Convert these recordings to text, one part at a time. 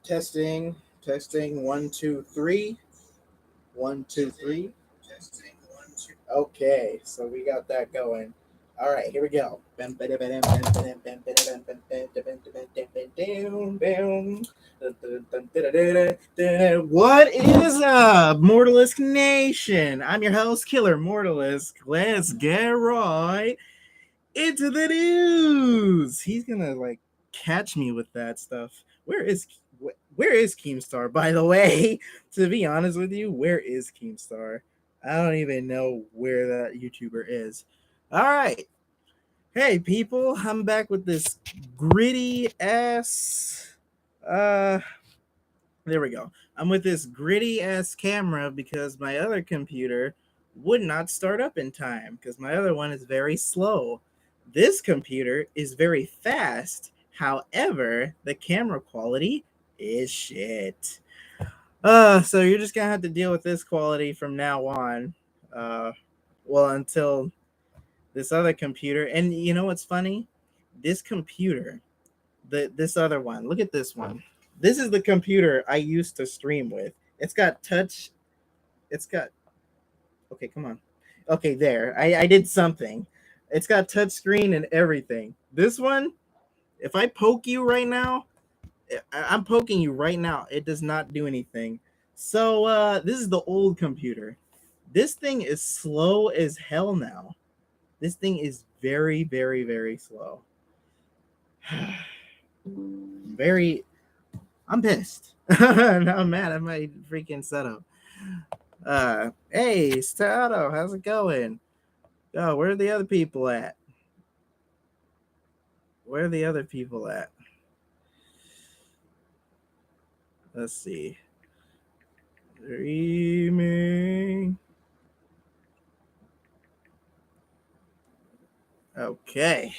Testing, 1 2 3, 1 2 3. Okay, so we got that going. All right, here we go. What is up, Mortalisk Nation? I'm your host, Killer Mortalisk. Let's get right into the news. He's gonna like catch me with that stuff. Where is Keemstar, by the way? To be honest with you, where is Keemstar? I don't even know where that YouTuber is. All right. Hey people, I'm back with this gritty ass there we go. I'm with this gritty ass camera because my other computer would not start up in time because my other one is very slow. This computer is very fast. However, the camera quality is shit. So you're just gonna have to deal with this quality from now on. Uh, well, until this other computer. And you know what's funny? This computer, this other one. Look at this one. This is the computer I used to stream with. It's got touch. It's got. Okay, come on. Okay, there. I did something. It's got touch screen and everything. This one, if I poke you right now, I'm poking you right now. It does not do anything. So this is the old computer. This thing is slow as hell now. This thing is very, very, very slow. Very. I'm pissed. I'm mad at my freaking setup. Hey, Stato, how's it going? Oh, where are the other people at? Where are the other people at? Let's see. Streaming. Okay.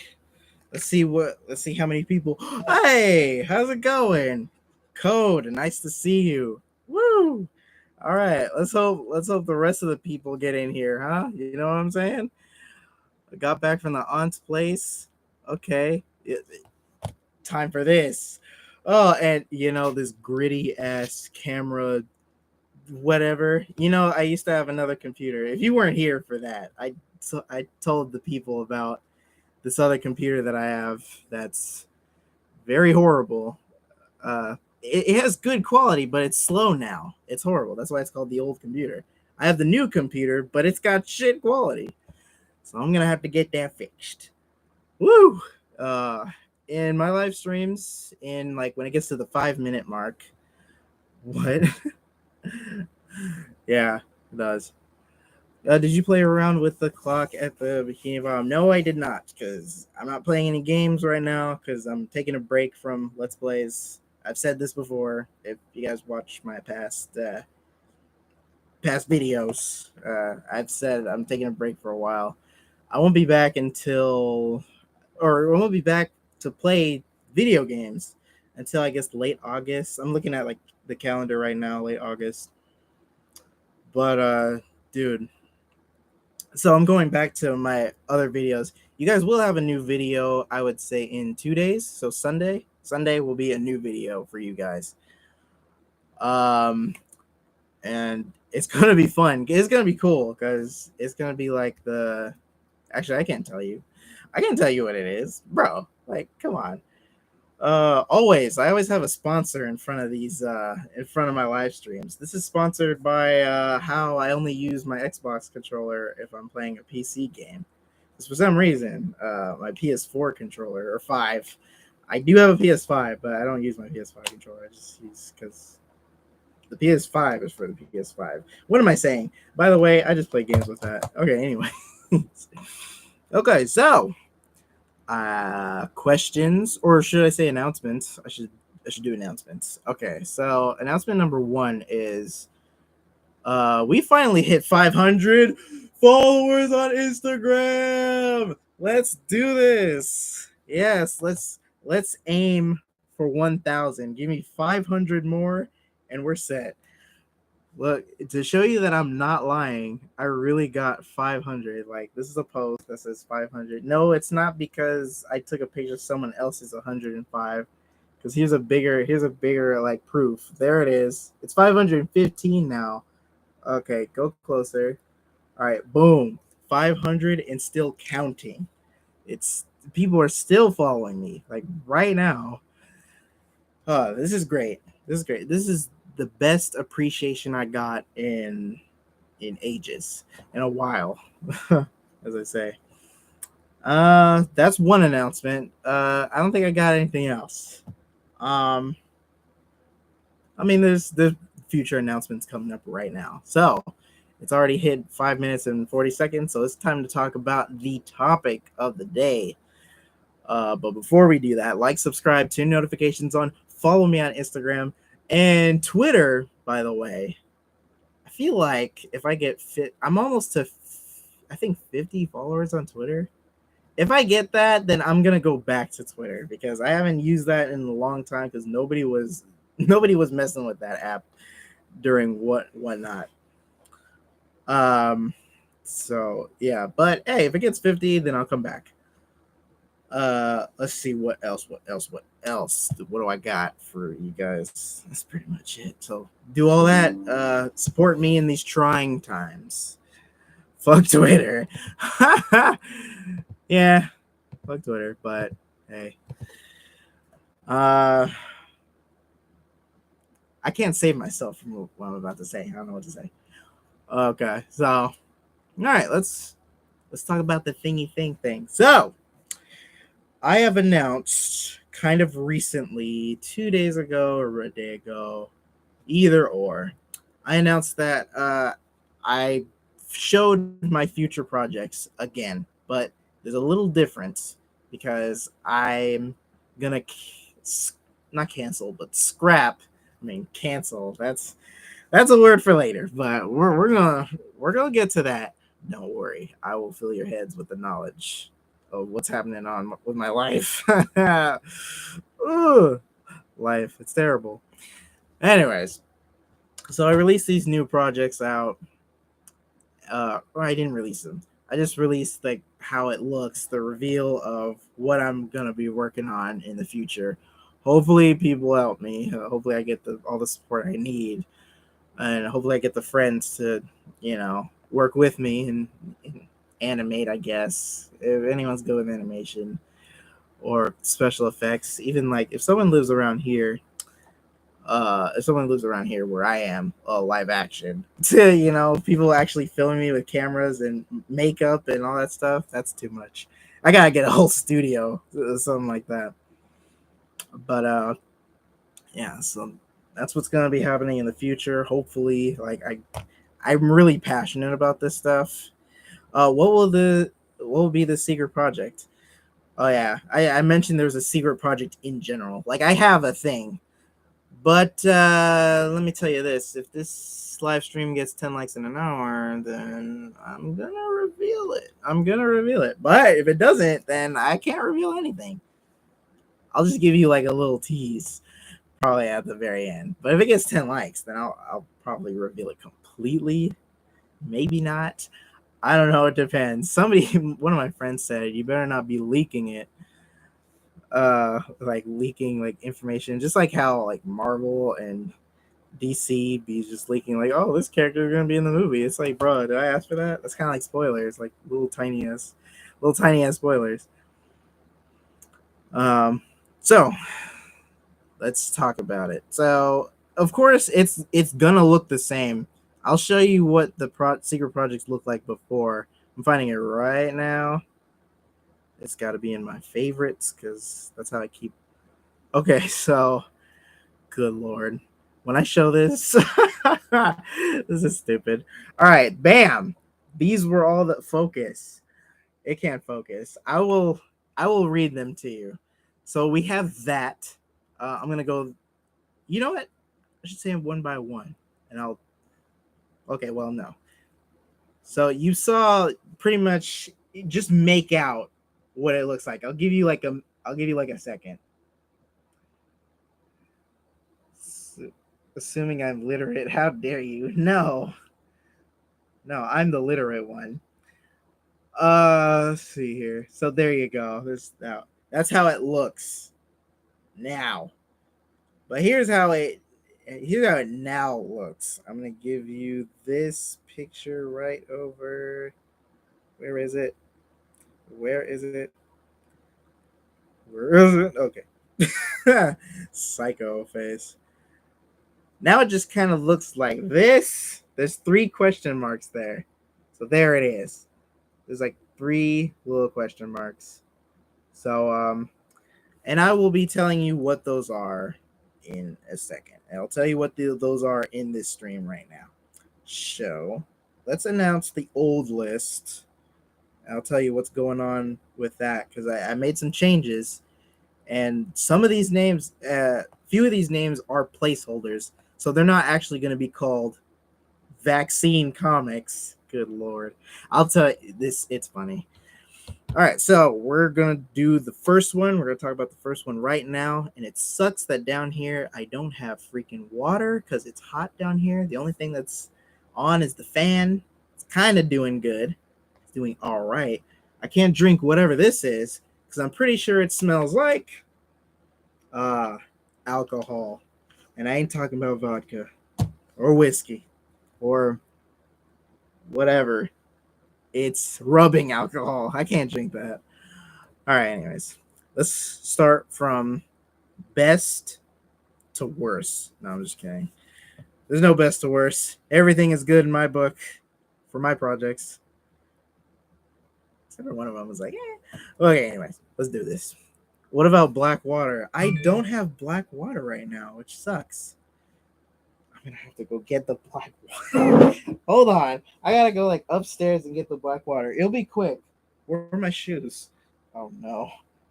Let's see how many people. Hey, how's it going? Code, nice to see you. Woo! All right, let's hope the rest of the people get in here, huh? You know what I'm saying? I got back from the aunt's place. Okay. Time for this. Oh, and this gritty ass camera whatever. I used to have another computer. If you weren't here for that, I told the people about this other computer that I have that's very horrible. It has good quality, but it's slow now. It's horrible. That's why it's called the old computer. I have the new computer, but it's got shit quality. So I'm gonna have to get that fixed. Woo! Uh, in my live streams, in like when it gets to the 5 minute mark, what? Yeah, it does. Did you play around with the clock at the Bikini Bottom? No, I did not, because I'm not playing any games right now, because I'm taking a break from Let's Plays. I've said this before. If you guys watch my past videos, I've said I'm taking a break for a while. I won't be back or I won't be back to play video games until I guess late August. I'm looking at like the calendar right now, late August. But dude, so I'm going back to my other videos. You guys will have a new video, I would say, in 2 days. So Sunday will be a new video for you guys. And it's gonna be fun. It's gonna be cool because it's gonna be like the. Actually, I can't tell you. I can tell you what it is, bro. Like, come on. I always have a sponsor in front of my live streams. This is sponsored by how I only use my Xbox controller if I'm playing a PC game. Because for some reason, my PS4 controller or 5, I do have a PS5, but I don't use my PS5 controller. I just use because the PS5 is for the PS5. What am I saying? By the way, I just play games with that. Okay, anyway. Okay, so questions, or should I say announcements? I should do announcements. Okay, so announcement number 1 is we finally hit 500 followers on Instagram. Let's do this. Yes, let's aim for 1,000. Give me 500 more and we're set. Look, to show you that I'm not lying, I really got 500. Like, this is a post that says 500. No, it's not because I took a picture of someone else's 105. Because here's a bigger like proof. There it is. It's 515 now. Okay, go closer. All right, boom, 500 and still counting. It's people are still following me like right now. This is great. This is great. This is the best appreciation I got in ages, in a while, as I say. That's one announcement. I don't think I got anything else. Um, I mean, there's future announcements coming up right now. So it's already hit 5 minutes and 40 seconds. So it's time to talk about the topic of the day. But before we do that, like, subscribe, turn notifications on, follow me on Instagram and Twitter. By the way, I feel like if I get fit, I'm almost to, I think 50 followers on Twitter. If I get that, then I'm gonna go back to Twitter because I haven't used that in a long time because nobody was messing with that app during whatnot. Um, so yeah, but hey, if it gets 50, then I'll come back. Let's see what do I got for you guys? That's pretty much it. So do all that. Support me in these trying times. Fuck Twitter. Yeah, fuck Twitter. But hey, uh, I can't save myself from what I'm about to say. I don't know what to say. Okay, so all right, let's talk about the thingy thing. So I have announced kind of recently, 2 days ago or a day ago, either or. I announced that I showed my future projects again, but there's a little difference because I'm gonna not cancel, but scrap. I mean, cancel. That's a word for later, but we're gonna get to that. Don't worry, I will fill your heads with the knowledge of what's happening on with my life. Ugh, life, it's terrible. Anyways, so I released these new projects out. Or I didn't release them. I just released like how it looks, the reveal of what I'm gonna be working on in the future. Hopefully, people help me. Hopefully, I get all the support I need, and hopefully, I get the friends to, work with me and animate. I guess if anyone's good with animation or special effects, even like if someone lives around here, if someone lives around here where I am, live action, to people actually filming me with cameras and makeup and all that stuff, that's too much. I gotta get a whole studio, something like that. But yeah, so that's what's gonna be happening in the future. Hopefully, like I'm really passionate about this stuff. What will be the secret project? Oh yeah, I mentioned there's a secret project in general. Like I have a thing. But let me tell you this: if this live stream gets 10 likes in an hour, then I'm gonna reveal it. I'm gonna reveal it. But if it doesn't, then I can't reveal anything. I'll just give you like a little tease, probably at the very end. But if it gets 10 likes, then I'll probably reveal it completely. Maybe not. I don't know. It depends. Somebody, one of my friends said, you better not be leaking it, like leaking like information, just like how like Marvel and DC be just leaking like, oh, this character is gonna be in the movie. It's like, bro, did I ask for that? That's kind of like spoilers, like little tiny ass spoilers. Um, so let's talk about it. So of course it's gonna look the same. I'll show you what the secret projects look like before. I'm finding it right now. It's got to be in my favorites because that's how I keep. Okay, so good lord, when I show this, this is stupid. All right, bam. These were all the focus. It can't focus. I will read them to you. So we have that. I'm gonna go. You know what? I should say them one by one, and I'll. Okay, well no. So you saw pretty much just make out what it looks like. I'll give you like a. I'll give you like a second. Assuming I'm literate, how dare you? No, no, I'm the literate one. Let's see here. So there you go. This now. That's how it looks now. But here's how it now looks. I'm gonna give you this picture right over. Where is it? Where is it? Where is it? Okay. Psycho face. Now it just kind of looks like this. There's 3 question marks there. So there it is. There's like 3 little question marks. So and I will be telling you what those are in a second. And I'll tell you what those are in this stream right now. So let's announce the old list. I'll tell you what's going on with that because I made some changes, and some of these names, few of these names are placeholders, so they're not actually going to be called Vaccine Comics. Good lord, I'll tell you this. It's funny. All right, so we're gonna do the first one. We're gonna talk about the first one right now, and it sucks that down here I don't have freaking water because it's hot down here. The only thing that's on is the fan. It's kind of doing good. It's doing all right. I can't drink whatever this is because I'm pretty sure it smells like uh alcohol, and I ain't talking about vodka or whiskey or whatever. It's rubbing alcohol. I can't drink that. All right, anyways, let's start from best to worst. No, I'm just kidding. There's no best to worst. Everything is good in my book for my projects. Except for one of them was like, eh. Okay, anyways, let's do this. What about black water? I don't have black water right now, which sucks. I'm gonna have to go get the black water. Hold on. I gotta go like upstairs and get the black water. It'll be quick. Where are my shoes? Oh no.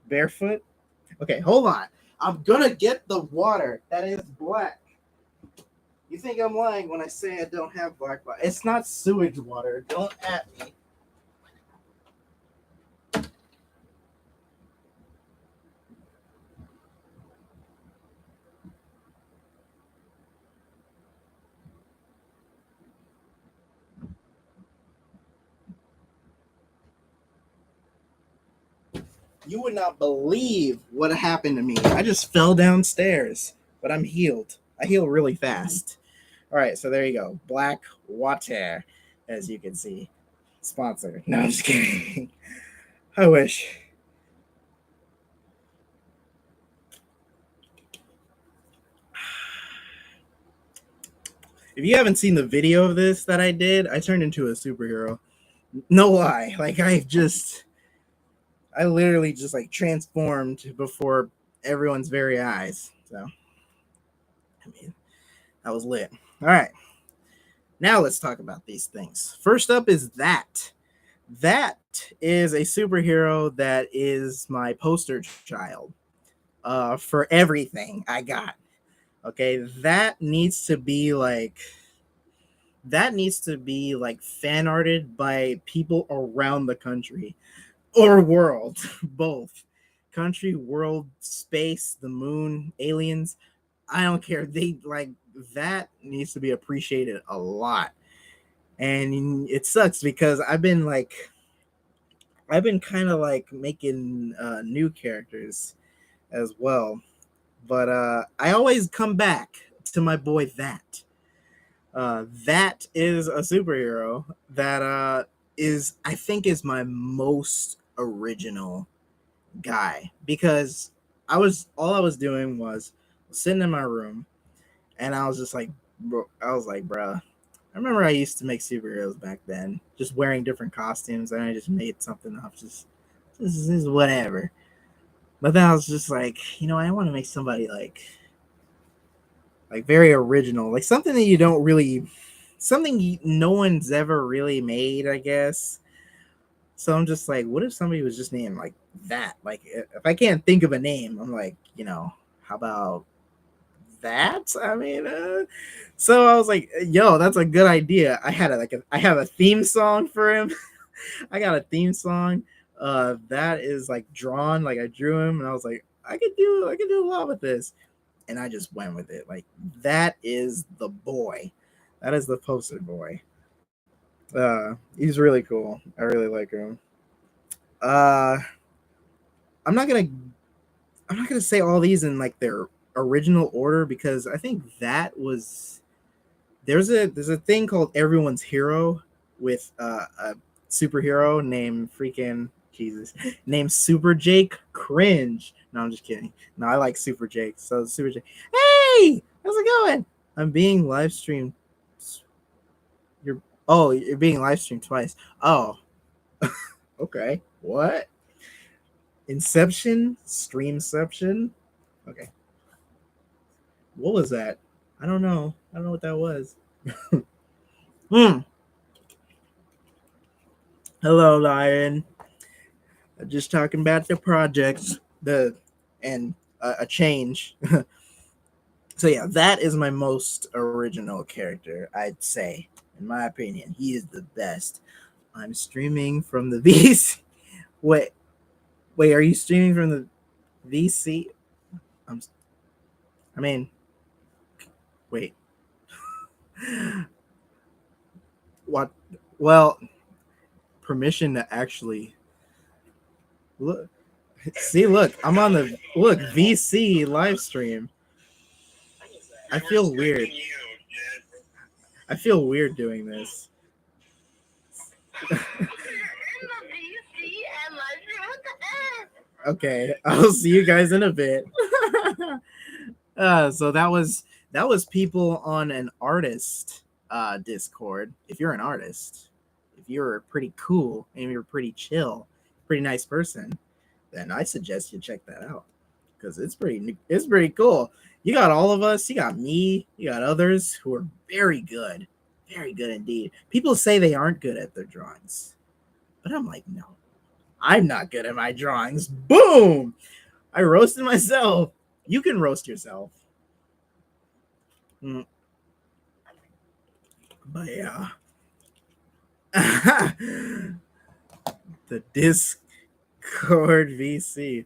Barefoot? Okay, hold on. I'm gonna get the water that is black. You think I'm lying when I say I don't have black water? It's not sewage water. Don't at me. You would not believe what happened to me. I just fell downstairs, but I'm healed. I heal really fast. All right, so there you go. Black water, as you can see. Sponsor. No, I'm just kidding. I wish. If you haven't seen the video of this that I did, I turned into a superhero. No lie. Like I literally just like transformed before everyone's very eyes. So I mean, that was lit. All right. Now let's talk about these things. First up is that. That is a superhero that is my poster child for everything I got. Okay, that needs to be like fan arted by people around the country or world, both country, world, space, the moon, aliens. I don't care. They like that needs to be appreciated a lot. And it sucks because I've been kind of like making new characters as well. But I always come back to my boy that. That is a superhero that is I think is my most original guy because I was doing was sitting in my room and I was just like I was like, bruh, I remember I used to make superheroes back then, just wearing different costumes, and I just made something up, just this is whatever. But then I was just like, I want to make somebody like very original, like something that you don't really, no one's ever really made, I guess. So I'm just like, what if somebody was just named like that? Like, if I can't think of a name, I'm like, how about that? I mean, so I was like, yo, that's a good idea. I have a theme song for him. I got a theme song that is like drawn, like I drew him, and I was like, I could do a lot with this, and I just went with it. Like that is the boy, that is the poster boy. He's really cool. I really like him. Uh, I'm not gonna I'm not gonna say all these in like their original order because I think that was there's a thing called Everyone's Hero with a superhero named freaking Jesus named Super Jake. Cringe. No, I'm just kidding. No, I like Super Jake. So Super Jake. Hey, how's it going? I'm being live streamed. You're being live streamed twice. Oh, okay. What? Inception? Streamception? Okay. What was that? I don't know. I don't know what that was. Hmm. Hello, Lion. Just talking about the projects, and a change. So yeah, that is my most original character, I'd say. In my opinion, he is the best. I'm streaming from the VC. Wait, wait, are you streaming from the VC? I'm. I mean, wait. What? Well, permission to actually look. See, look, I'm on the VC live stream. I feel weird. I feel weird doing this. Okay, I'll see you guys in a bit. So that was people on an artist Discord. If you're an artist, if you're pretty cool and you're pretty chill, pretty nice person, then I suggest you check that out because it's pretty cool. You got all of us. You got me. You got others who are very good indeed. People say they aren't good at their drawings, but I'm like, no, I'm not good at my drawings. Boom! I roasted myself. You can roast yourself. Mm. But yeah. The Discord VC.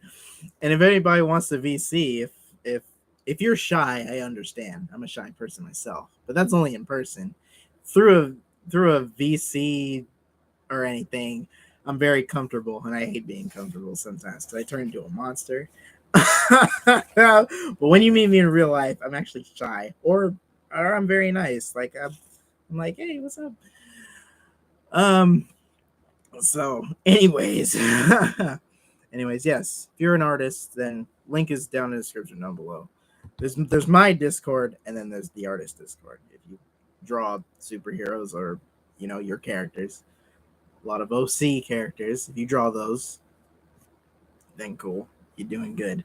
And if anybody wants the VC, if you're shy, I understand. I'm a shy person myself, but that's only in person. Through a VC or anything, I'm very comfortable, and I hate being comfortable sometimes because I turn into a monster. But when you meet me in real life, I'm actually shy, or I'm very nice. Like I'm like, hey, what's up? Um. So, anyways, anyways, yes. If you're an artist, then link is down in the description down below. There's my Discord, and then there's the artist Discord. If you draw superheroes or your characters, a lot of OC characters. If you draw those, then cool, you're doing good.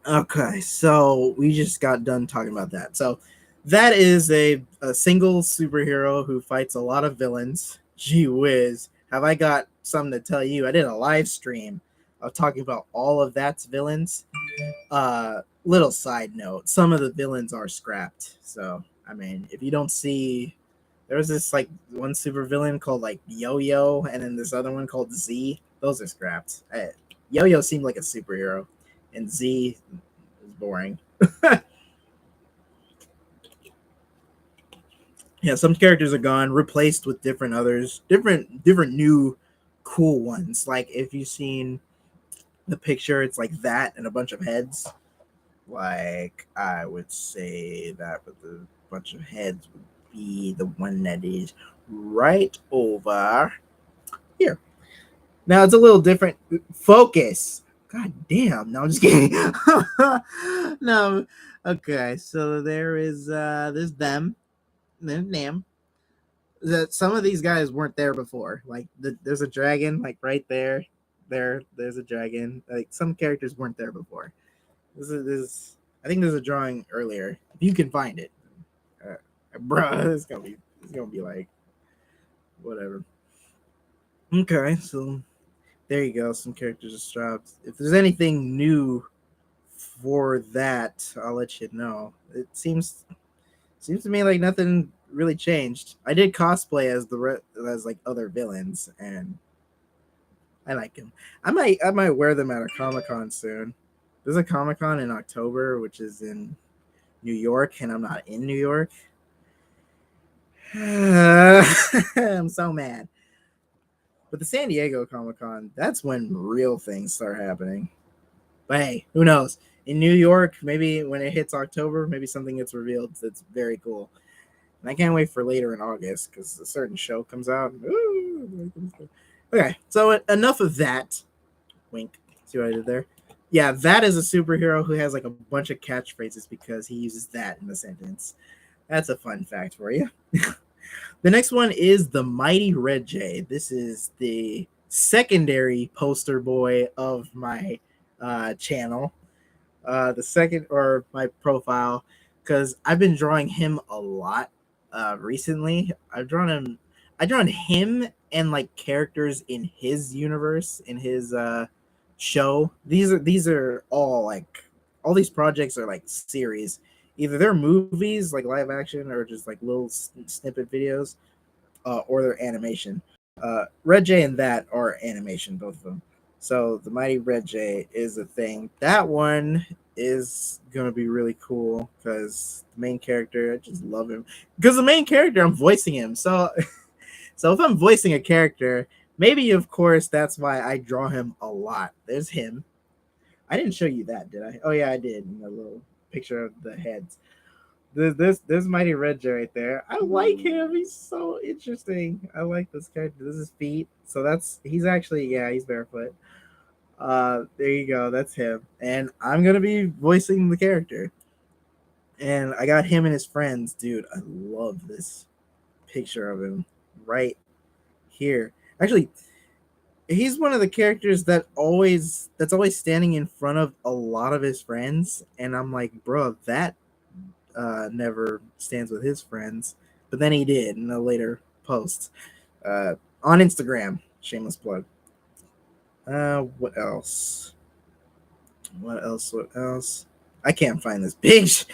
Okay, so we just got done talking about that. So that is a single superhero who fights a lot of villains. Gee whiz, have I got something to tell you? I did a live stream of talking about all of that's villains. Little side note, some of the villains are scrapped. So I mean, if you don't see, there was this like one super villain called like Yo-Yo, and then this other one called Z. Those are scrapped. Yo-Yo seemed like a superhero, and Z is boring. Yeah, some characters are gone, replaced with different others, different new cool ones. Like if you've seen the picture, it's like that and a bunch of heads. Like I would say that with a bunch of heads would be the one that is right over here. Now it's a little different. Focus. God damn. No, I'm just kidding. No. Okay, so there's them. Then them. That some of these guys weren't there before. Like there's a dragon like right there. There's a dragon. Like some characters weren't there before. This I think there's a drawing earlier. If you can find it. Bro, it's gonna be like whatever. Okay, so there you go. Some characters just dropped. If there's anything new for that, I'll let you know. It seems to me like nothing really changed. I did cosplay as like other villains, and I like them. I might wear them at a Comic Con soon. There's a Comic Con in October, which is in New York, and I'm not in New York. I'm so mad. But the San Diego Comic Con, that's when real things start happening. But hey, who knows? in New York, maybe when it hits October, maybe something gets revealed that's very cool. And I can't wait for later in August because a certain show comes out. Ooh. Okay, so enough of that. Wink. See what I did there? Yeah, that is a superhero who has like a bunch of catchphrases because he uses that in the sentence. That's a fun fact for you. The next one is the Mighty Red Jay. This is the secondary poster boy of my channel. The second or my profile, because I've been drawing him a lot recently. I drawn him and like characters in his universe, in his show. These are all these projects are like series. Either they're movies like live action or just like little snippet videos, or they're animation. Red Jay and that are animation, both of them. So the Mighty Red Jay is a thing. That one is gonna be really cool because the main character, I just love him. Because the main character, I'm voicing him. So, so if I'm voicing a character, maybe of course that's why I draw him a lot. There's him. I didn't show you that, did I? Oh yeah, I did. In the little picture of the heads. There's Mighty Red Jay right there. I like him. He's so interesting. I like this character. This is feet. So he's actually, yeah, he's barefoot. There you go. That's him. And I'm gonna be voicing the character. And I got him and his friends, dude. I love this picture of him right here. Actually, he's one of the characters that's always standing in front of a lot of his friends, and I'm like, bro, that never stands with his friends, but then he did in a later post on Instagram. Shameless plug. What else? What else? What else? I can't find this picture.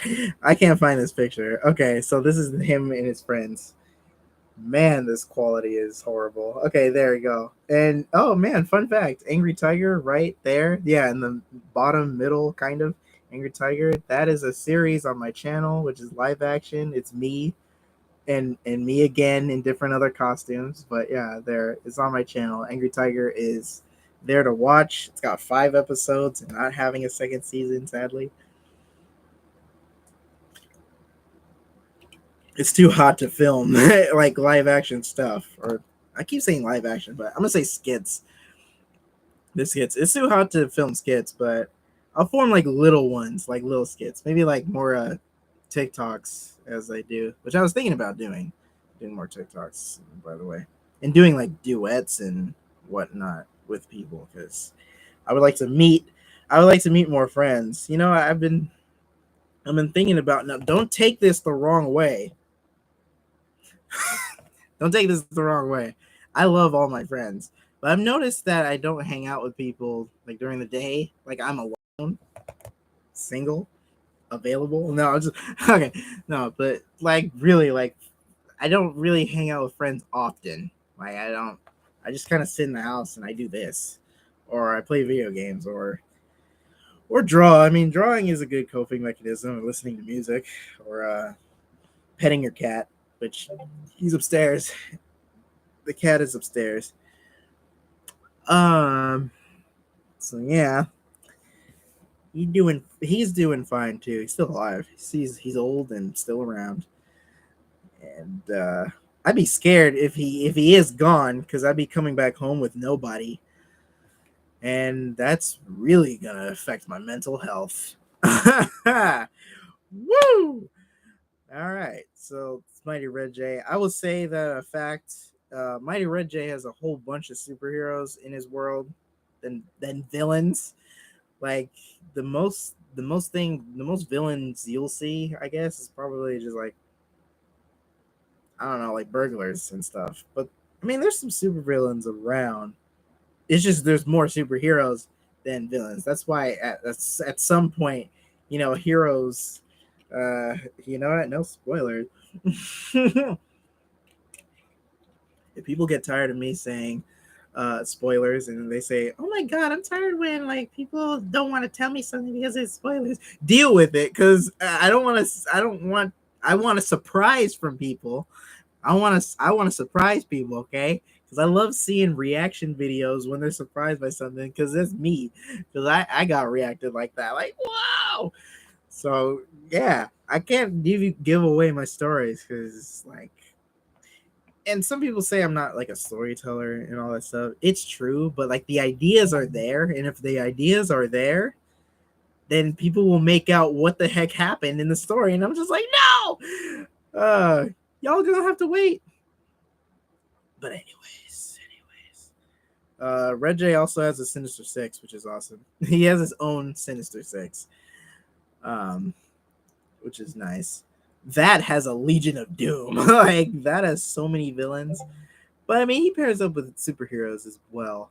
I can't find this picture. Okay, so this is him and his friends. Man, this quality is horrible. Okay, there we go. And oh man, fun fact: Angry Tiger right there. Yeah, in the bottom middle, kind of. Angry Tiger. That is a series on my channel, which is live action. It's me and me again in different other costumes. But yeah, there it's on my channel. Angry Tiger is there to watch. It's got 5 episodes and not having a second season, sadly. It's too hot to film like live action stuff. Or I keep saying live action, but I'm gonna say skits. The skits. It's too hot to film skits, but I'll form like little ones, like little skits. Maybe like more TikToks as I do, which I was thinking about doing more TikToks, by the way, and doing like duets and whatnot with people because I would like to meet. I would like to meet more friends. You know, I've been thinking about now. Don't take this the wrong way. Don't take this the wrong way. I love all my friends, but I've noticed that I don't hang out with people like during the day. Like I'm alone, single, available. No, I'm just okay. No, but like really, like I don't really hang out with friends often. Like I don't. I just kind of sit in the house and I do this, or I play video games, or draw. I mean, drawing is a good coping mechanism. Or listening to music, or petting your cat, which he's upstairs. The cat is upstairs. Um. So yeah, he's doing fine too. He's still alive. He's old and still around. And I'd be scared if he is gone because I'd be coming back home with nobody, and that's really gonna affect my mental health. Woo! All right, so it's Mighty Red Jay. I will say that a fact: Mighty Red Jay has a whole bunch of superheroes in his world than villains. Like the most villains you'll see, I guess, is probably just like I don't know, like burglars and stuff. But I mean, there's some super villains around. It's just there's more superheroes than villains. That's why at some point, heroes. You know what? No spoilers. If people get tired of me saying spoilers and they say, "Oh my god, I'm tired when like people don't want to tell me something because it's spoilers." Deal with it, because I don't want to. I don't want. I want a surprise from people. I want to surprise people, okay? because I love seeing reaction videos when they're surprised by something. Because that's me. Because I got reacted like that. Like wow. So yeah, I can't give away my stories because like, and some people say I'm not like a storyteller and all that stuff. It's true, but like the ideas are there, and if the ideas are there, then people will make out what the heck happened in the story, and I'm just like, no, y'all gonna have to wait. But Red J also has a Sinister Six, which is awesome. He has his own Sinister Six, um, which is nice. That has a Legion of Doom. Like that has so many villains. But I mean, he pairs up with superheroes as well.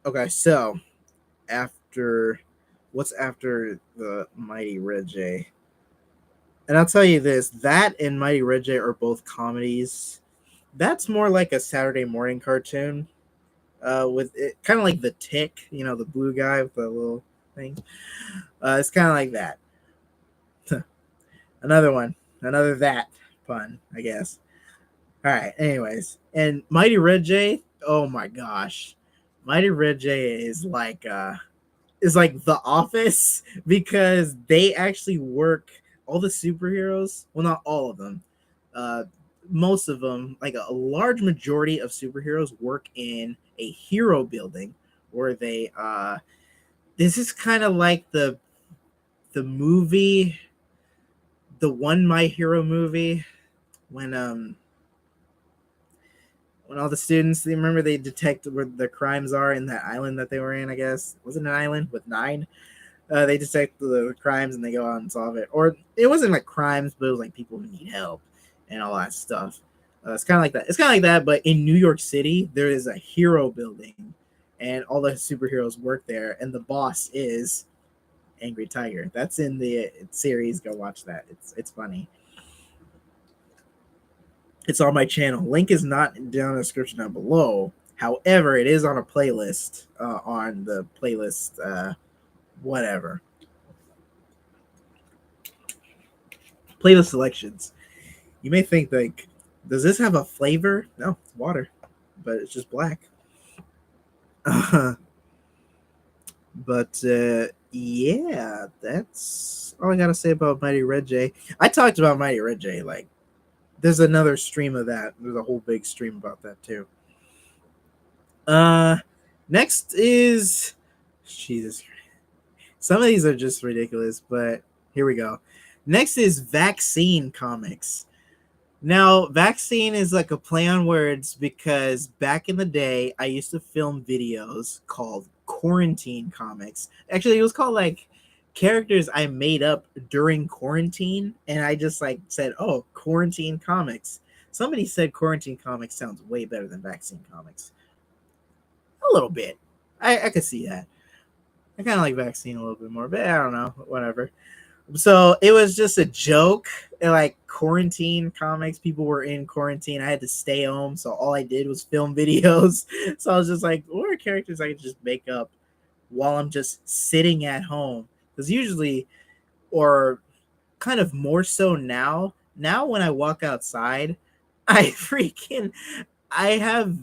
Okay, so after what's after the Mighty Red J? And I'll tell you this: that and Mighty Red J are both comedies. That's more like a Saturday morning cartoon. With it kind of like the Tick, the blue guy with the little thing. It's kind of like that. Another one, another that pun, I guess. All right. Anyways, and Mighty Red J. Oh my gosh, Mighty Red J is like The Office because they actually work. All the superheroes, well, not all of them, uh, most of them, like a large majority of superheroes, work in a hero building where they. This is kind of like the movie, the one My Hero movie when all the students, they remember they detect where the crimes are in that island that they were in. I guess was it an island with nine? They detect the crimes and they go out and solve it. Or it wasn't like crimes, but it was like people who need help and all that stuff. It's kind of like that. It's kind of like that, but in New York City, there is a hero building, and all the superheroes work there, and the boss is Angry Tiger. That's in the series. Go watch that. It's funny. It's on my channel. Link is not down in the description down below. However, it is on a playlist on the playlist whatever playlist selections. You may think like, does this have a flavor? No, it's water, but it's just black. But yeah, that's all I gotta say about Mighty Red J. I talked about Mighty Red J. Like, there's another stream of that. There's a whole big stream about that too. Uh, next is Jesus. Some of these are just ridiculous, but here we go. Next is Vaccine Comics. Now, Vaccine is like a play on words because back in the day, I used to film videos called Quarantine Comics. Actually, it was called like characters I made up during quarantine, and I just like said, "Oh, Quarantine Comics." Somebody said Quarantine Comics sounds way better than Vaccine Comics. A little bit. I could see that. I kind of like Vaccine a little bit more, but I don't know. Whatever. So it was just a joke. Like quarantine comics, people were in quarantine. I had to stay home, so all I did was film videos. So I was just like, what are characters I could just make up while I'm just sitting at home? Because usually, or kind of more so now. Now when I walk outside, I freaking I have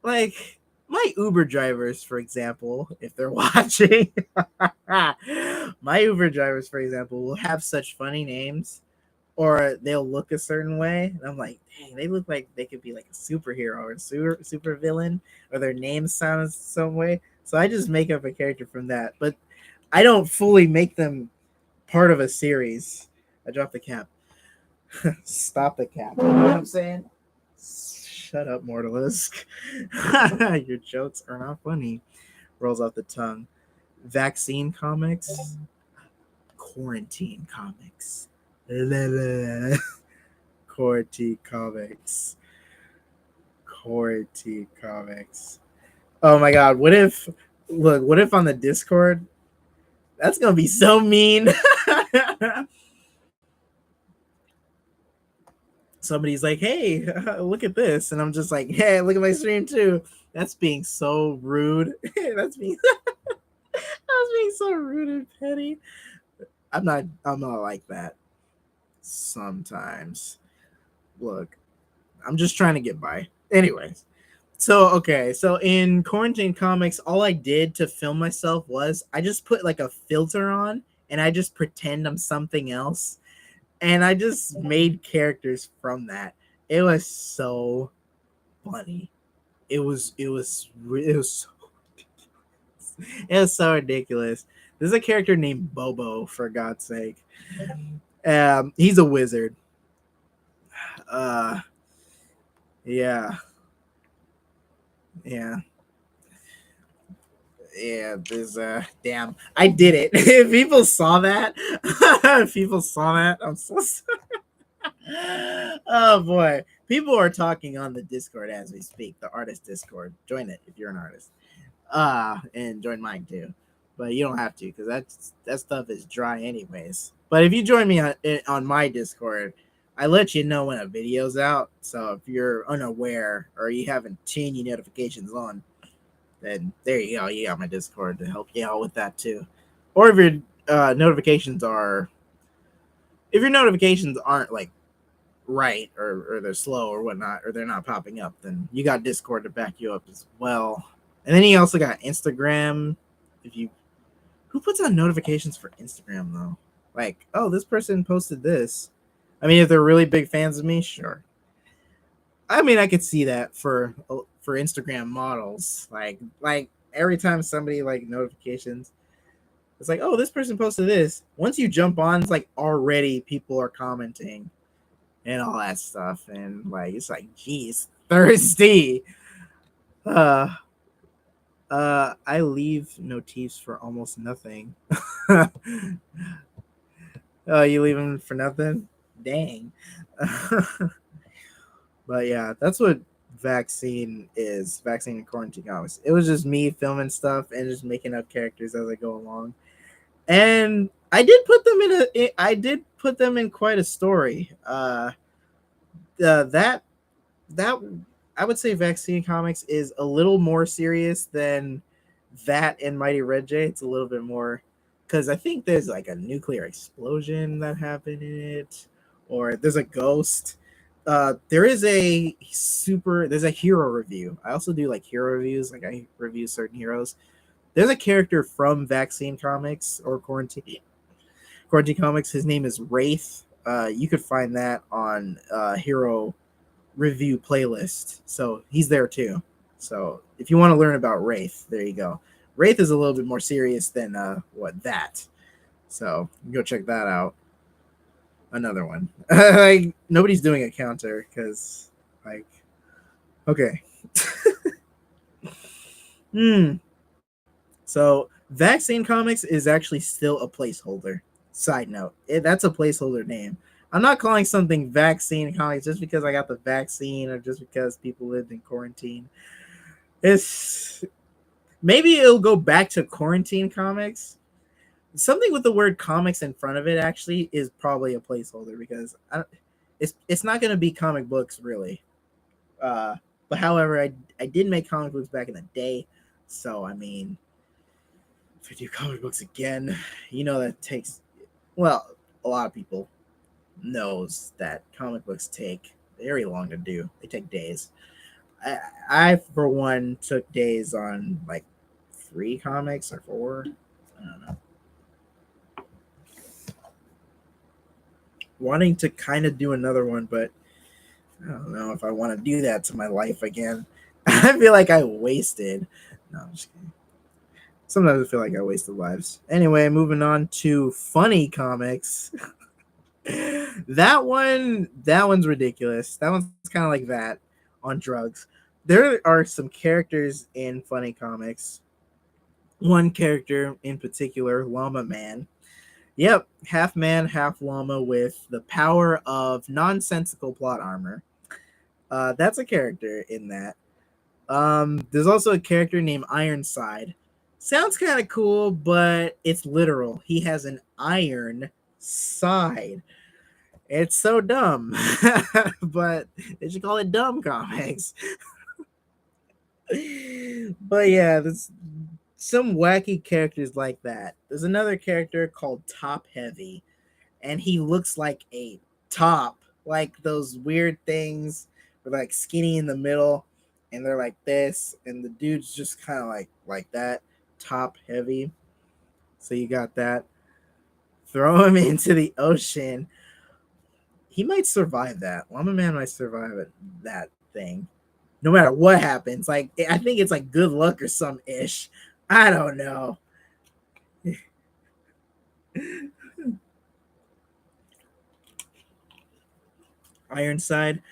like my Uber drivers, for example, if they're watching, my Uber drivers, for example, will have such funny names or they'll look a certain way. And I'm like, dang, they look like they could be like a superhero or a super villain, or their names sound some way. So I just make up a character from that. But I don't fully make them part of a series. I dropped the cap. Stop the cap. You know what I'm saying? Shut up, Mortalisk. Your jokes are not funny. Rolls off the tongue. Vaccine Comics. Quarantine Comics. Quarantine Comics. Quarantine Comics. Oh my god, what if on the Discord? That's gonna be so mean. Somebody's like, "Hey, look at this," and I'm just like, "Hey, look at my stream too." That's being so rude. That's being so rude and petty. I'm not like that. Sometimes. Look, I'm just trying to get by. Anyways, so okay, so in quarantine comics, all I did to film myself was I just put like a filter on and I just pretend I'm something else, and I just made characters from that. It was so funny. It was so ridiculous. There's a character named Bobo, for God's sake. He's a wizard. Uh, yeah, yeah, yeah. There's damn. I did it. If people saw that, if people saw that, I'm so sorry. Oh boy, people are talking on the Discord as we speak. The artist Discord. Join it if you're an artist. And join mine too. But you don't have to because that stuff is dry anyways. But if you join me on my Discord, I let you know when a video's out. So if you're unaware or you haven't seen your notifications on, then there you go. You got my Discord to help you out with that too. Or if your notifications are, if your notifications aren't like right or they're slow or whatnot or they're not popping up, then you got Discord to back you up as well. And then you also got Instagram. If you Who puts on notifications for Instagram though? Like, oh, this person posted this. I mean, if they're really big fans of me, sure. I mean, I could see that for Instagram models. Like every time somebody like notifications, it's like, oh, this person posted this. Once you jump on, it's like already people are commenting and all that stuff, and like it's like, geez, thirsty. Uh, I leave notifs for almost nothing. Oh, you leaving for nothing? Dang. But yeah, that's what vaccine and quarantine comics. It was just me filming stuff and just making up characters as I go along. And I did put them in quite a story. That that I would say vaccine comics is a little more serious than that and Mighty Red J. It's a little bit more because I think there's like a nuclear explosion that happened in it, or there's a ghost. There's a hero review. I also do like hero reviews, like I review certain heroes. There's a character from Vaccine Comics or Quarantine Comics. His name is Wraith. You could find that on Hero Review playlist. So he's there too. So if you want to learn about Wraith, there you go. Wraith is a little bit more serious than that. So go check that out. Another one. Like nobody's doing a counter because like okay. Hmm. So Vaccine Comics is actually still a placeholder. Side note, that's a placeholder name. I'm not calling something Vaccine Comics just because I got the vaccine or just because people lived in quarantine. It's maybe it'll go back to Quarantine Comics. Something with the word comics in front of it actually is probably a placeholder because it's not going to be comic books really. But however, I did make comic books back in the day, so I mean, if I do comic books again, you know that takes well, a lot of people knows that comic books take very long to do. They take days. I for one took days on like 3 comics or 4. I don't know. Wanting to kind of do another one, but I don't know if I want to do that to my life again. I feel like I wasted. No, I'm just kidding. Sometimes I feel like I wasted lives. Anyway, moving on to funny comics. That one's ridiculous. That one's kind of like that on drugs. There are some characters in funny comics. One character in particular, Llama Man. Yep, half man, half llama with the power of nonsensical plot armor. That's a character in that. There's also a character named Ironside. Sounds kind of cool, but it's literal. He has an iron side. It's so dumb, but they should call it dumb comics. But yeah, there's some wacky characters like that. There's another character called Top Heavy, and he looks like a top, like those weird things where like skinny in the middle and they're like this, and the dude's just kind of like that, top heavy. So you got that. Throw him into the ocean. He might survive that. Llama Man might survive it, that thing. No matter what happens. Like I think it's like good luck or some ish. I don't know. Ironside.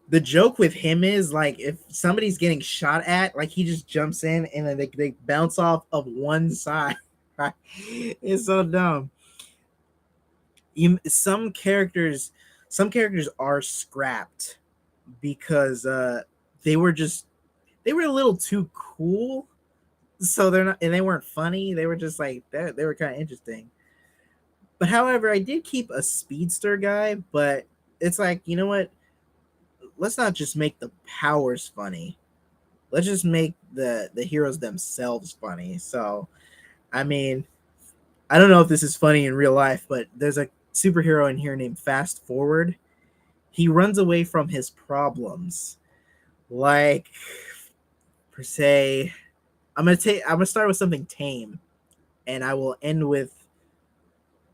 The joke with him is like if somebody's getting shot at, like he just jumps in and then they bounce off of one side. It's so dumb. Some characters are scrapped because they were just they were a little too cool, so they're not, and they weren't funny. They were just like they were kind of interesting. But however, I did keep a speedster guy, but it's like, you know what, let's not just make the powers funny, let's just make the heroes themselves funny. So I mean, I don't know if this is funny in real life, but there's a superhero in here named Fast Forward. He runs away from his problems. Like, per se, I'm gonna start with something tame, and I will end with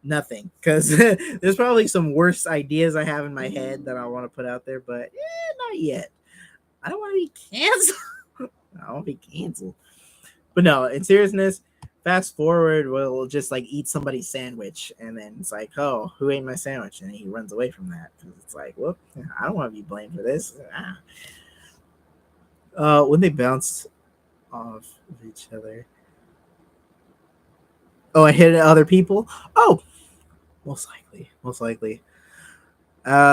nothing because there's probably some worse ideas I have in my head that I want to put out there, but not yet. I don't want to be canceled. I won't be canceled. But no, in seriousness, Fast Forward will just like eat somebody's sandwich, and then it's like, oh, who ate my sandwich? And he runs away from that because it's like, whoop, I don't want to be blamed for this. When they bounce off of each other. Oh, I hit other people. Oh, most likely, most likely.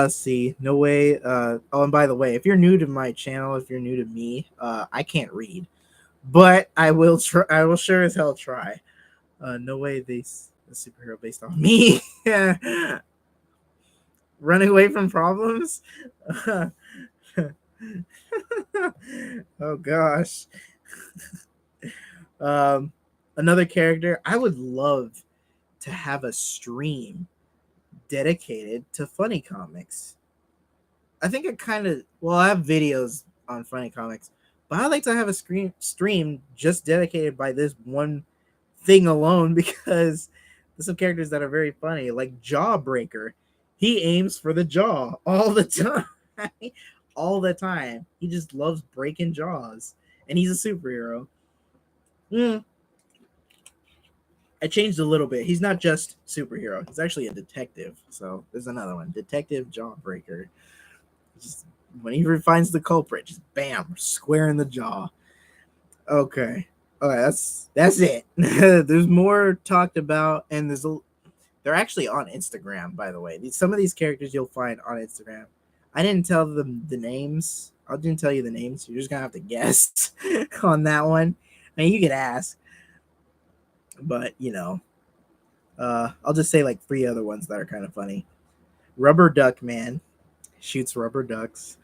See, no way. Oh, and by the way, if you're new to my channel, if you're new to me, I can't read, but I will try. I will sure as hell try. No way they a superhero based on me. Running away from problems. Oh gosh. Another character. I would love to have a stream dedicated to funny comics. I think I have videos on funny comics, but I'd like to have a stream just dedicated by this one thing alone because there's some characters that are very funny, like Jawbreaker. He aims for the jaw all the time. All the time. He just loves breaking jaws. And he's a superhero. I changed a little bit. He's not just superhero. He's actually a detective. So there's another one. Detective Jawbreaker. Just when he finds the culprit, just bam, square in the jaw. Okay. All right, that's it. There's more talked about, and they're actually on Instagram, by the way. Some of these characters you'll find on Instagram. I didn't tell them the names. I didn't tell you the names. You're just gonna have to guess on that one. I mean, you could ask, but I'll just say like 3 other ones that are kind of funny. Rubber Duck Man shoots rubber ducks.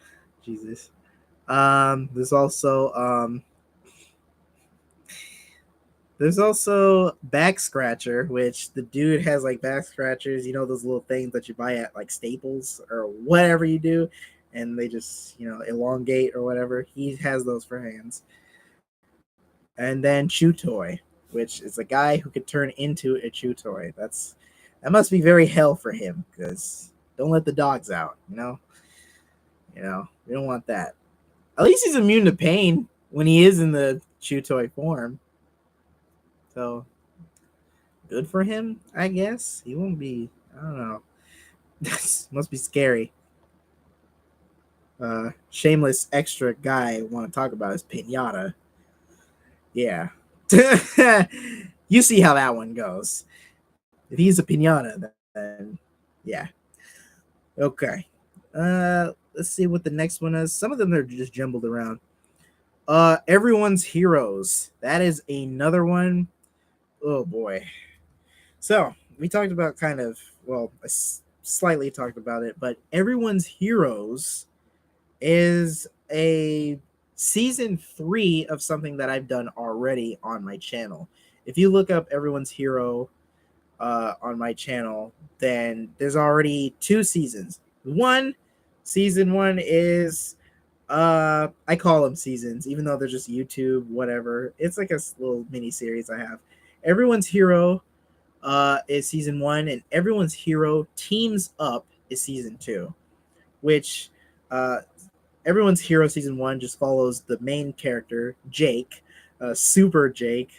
Jesus. There's also Back Scratcher, which the dude has like back scratchers, those little things that you buy at like Staples or whatever you do, and they just, elongate or whatever. He has those for hands. And then Chew Toy, which is a guy who could turn into a chew toy. That must be very hell for him because don't let the dogs out, we don't want that. At least he's immune to pain when he is in the chew toy form. So good for him, I guess. He won't be. I don't know. Must be scary. Shameless extra guy I want to talk about is Pinata. Yeah. You see how that one goes. If he's a pinata, then yeah. Okay. Let's see what the next one is. Some of them are just jumbled around. Everyone's Heroes. That is another one. Oh boy. So we talked about I slightly talked about it, but Everyone's Heroes is a season 3 of something that I've done already on my channel. If you look up Everyone's Hero on my channel, then there's already 2 seasons. One Season 1 is I call them seasons, even though they're just YouTube, whatever. It's like a little mini series I have. Everyone's Hero is season 1, and Everyone's Hero Teams Up is season 2, which uh Everyone's Hero season 1 just follows the main character, Jake, Super Jake.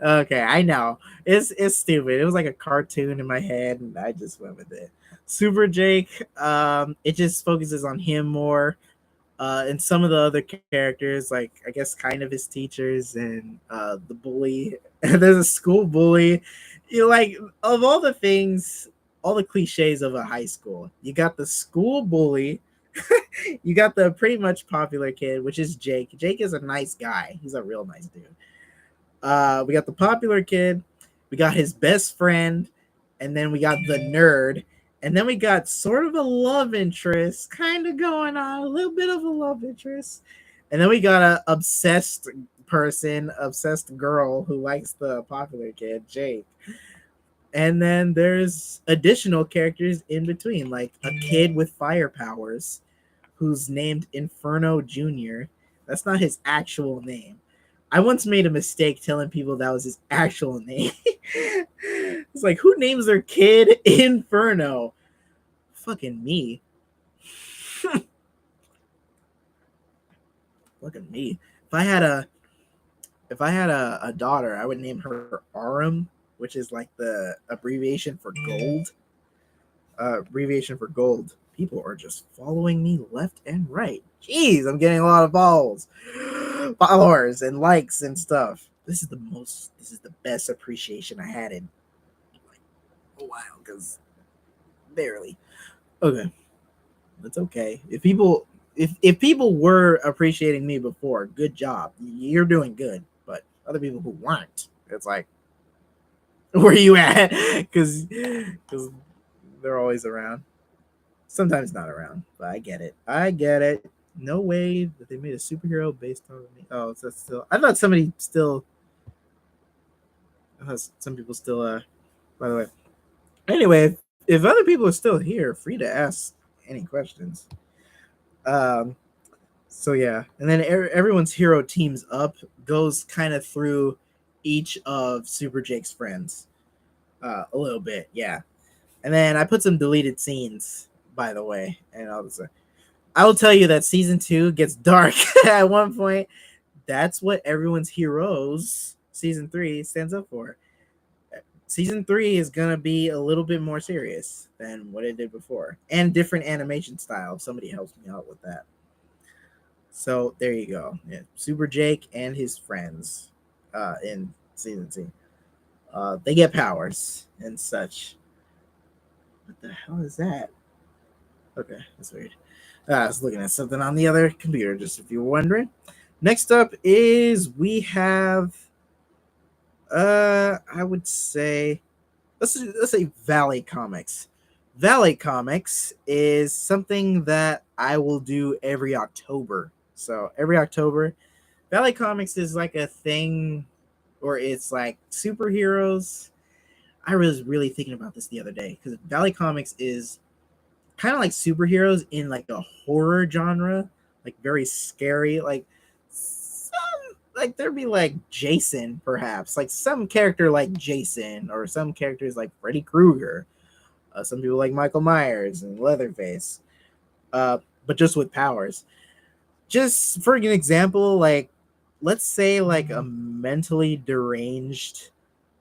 Okay, I know. It's stupid. It was like a cartoon in my head and I just went with it. Super Jake, it just focuses on him more. And some of the other characters, like I guess kind of his teachers and the bully. There's a school bully. You know, like of all the things, all the cliches of a high school, you got the school bully, you got the pretty much popular kid, which is Jake. Jake is a nice guy. He's a real nice dude. We got the popular kid, we got his best friend, and then we got the nerd, and then we got sort of a love interest kind of going on, a little bit of a love interest, and then we got a obsessed person, obsessed girl who likes the popular kid, Jake. And then there's additional characters in between, like a kid with fire powers who's named Inferno Jr. That's not his actual name. I once made a mistake telling people that was his actual name. It's like, who names their kid Inferno? Fucking me. Fucking me. If I had a daughter, I would name her Arum, which is like the abbreviation for gold. Abbreviation for gold. People are just following me left and right. Jeez, I'm getting a lot of followers and likes and stuff. This is the best appreciation I had in like a while, because barely. Okay, that's okay. If people were appreciating me before, good job. You're doing good. But other people who weren't, it's like, where you at? Because they're always around. Sometimes not around, but I get it. I get it. No way that they made a superhero based on me. Oh, so that's still. I thought somebody still. I thought some people still. By the way. Anyway, if other people are still here, free to ask any questions. Um. So yeah, and then everyone's hero teams up, goes kind of through each of Super Jake's friends, a little bit. Yeah, and then I put some deleted scenes, by the way, and I will tell you that season 2 gets dark at one point. That's what Everyone's Heroes season 3 stands up for. Season 3 is gonna be a little bit more serious than what it did before, and different animation style. If somebody helps me out with that. So there you go. Yeah, Super Jake and his friends in season 2. They get powers and such. What the hell is that? Okay, that's weird. I was looking at something on the other computer, just if you were wondering. Next up is we have I would say let's say Valley Comics. Valley Comics is something that I will do every October. So every October, Valley Comics is like a thing, or it's like superheroes. I was really thinking about this the other day because Valley Comics is kind of like superheroes in like a horror genre, like very scary. Like some, like there'd be like Jason, perhaps like some character like Jason, or some characters like Freddy Krueger. Some people like Michael Myers and Leatherface, but just with powers. Just for an example, like let's say like a mentally deranged,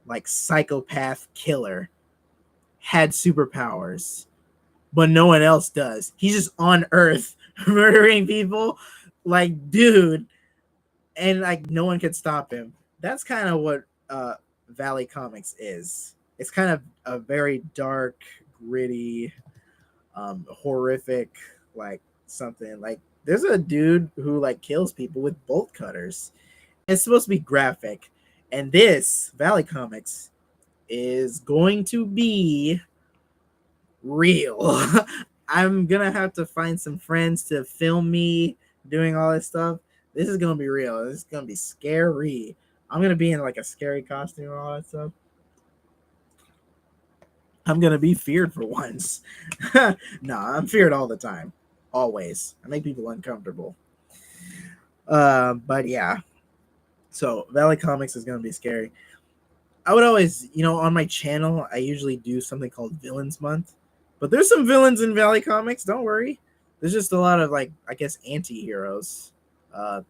like psychopath killer had superpowers, but no one else does. He's just on Earth murdering people. Like, dude, and like no one can stop him. That's kind of what Valley Comics is. It's kind of a very dark, gritty, horrific, like something like there's a dude who like kills people with bolt cutters. It's supposed to be graphic, and this Valley Comics is going to be real. I'm gonna have to find some friends to film me doing all this stuff. This is gonna be real. This is gonna be scary. I'm gonna be in like a scary costume and all that stuff. I'm gonna be feared for once. No, I'm feared all the time, always. I make people uncomfortable. But yeah, so Valley Comics is gonna be scary. I would always, on my channel, I usually do something called Villains Month, but there's some villains in Valley Comics. Don't worry. There's just a lot of like, I guess, anti-heroes.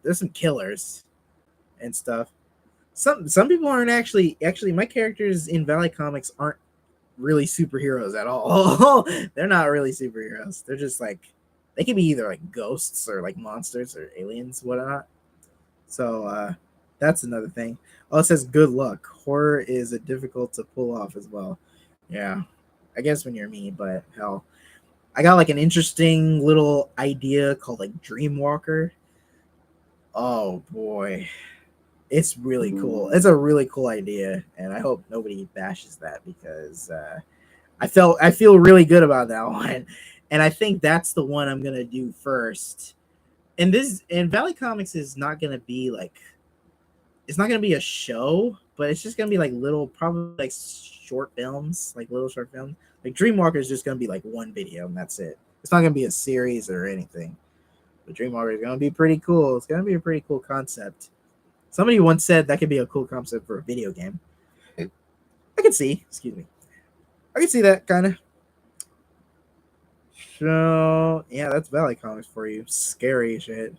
There's some killers and stuff. Some people aren't actually my characters in Valley Comics aren't really superheroes at all. They're not really superheroes. They're just like they can be either like ghosts or like monsters or aliens, whatnot. So that's another thing. Oh, it says good luck. Horror is a difficult to pull off as well. Yeah, I guess when you're me, but hell, I got like an interesting little idea called like Dreamwalker. Oh boy, it's really cool. It's a really cool idea, and I hope nobody bashes that because I feel really good about that one, and I think that's the one I'm gonna do first. And Valley Comics is not gonna be like it's not gonna be a show, but it's just gonna be like little, probably like short films, like little short films. Like Dreamwalker is just gonna be like one video and that's it. It's not gonna be a series or anything. But Dreamwalker is gonna be pretty cool. It's gonna be a pretty cool concept. Somebody once said that could be a cool concept for a video game. I could see. Excuse me. I could see that kind of. So yeah, that's Valley Comics for you. Scary shit.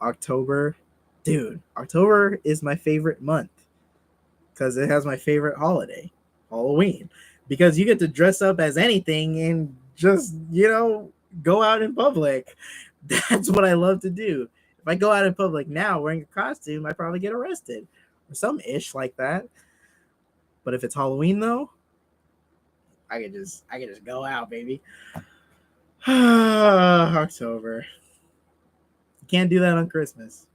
October, dude. October is my favorite month because it has my favorite holiday, Halloween. Because you get to dress up as anything and just go out in public. That's what I love to do. If I go out in public now wearing a costume, I probably get arrested or some ish like that. But if it's Halloween though, I can just go out, baby. October. You can't do that on Christmas.